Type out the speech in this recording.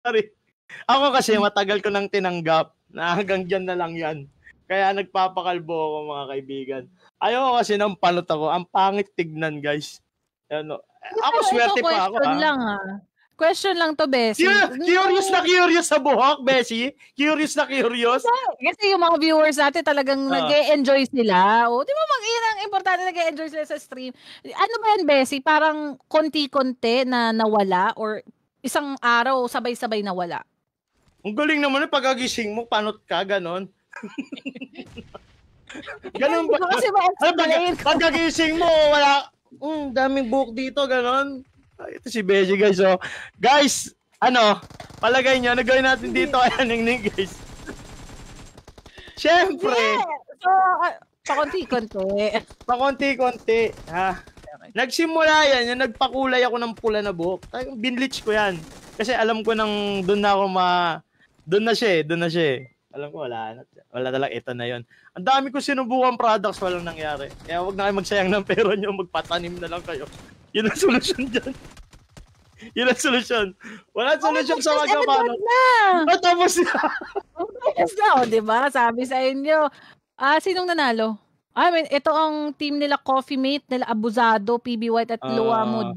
Sorry. Ako kasi matagal ko nang tinanggap na hanggang dyan na lang yan. Kaya nagpapakalbo ako mga kaibigan. Ayoko kasi ng panot ako. Ang pangit tignan, guys. Ano, ako swerte pa ako. Question lang Question lang to, Bessie. Curious sa buhok, Bessie. Curious na curious. Kasi yung mga viewers natin talagang nag-e-enjoy sila. O, di ba ang importante nag-e-enjoy sila sa stream. Ano ba yan, Bessie? Parang konti-konti na nawala or isang araw sabay-sabay nawala? Ang galing naman pagkagising mo, panot ka, ganon. Ganon ba? Pagkagising mo, wala, daming buhok dito, ganon. Ito si Bessie, guys. So, guys, palagay nyo, nagawin natin dito kaya Ningning, guys. Siyempre. Yeah. So, pakonti-konti. Pakonti-konti, ha? Nagsimula yan, yung nagpakulay ako ng pula na buhok. Binlitch ko yan. Kasi alam ko nang doon na siya eh. Alam ko, wala talaga, ito na yon. Ang dami ko sinubukan products, walang nangyari. Kaya wag na kayo magsayang ng pera nyo, magpatanim na lang kayo. Yun ang solusyon dyan. Yun ang solusyon. Walang solusyon sa magkapano. Tapos na. Tapos na, diba? Sabi sa inyo. Sinong nanalo? I mean, ito ang team nila Coffee Mate, nila Abusado, PB White at Luamod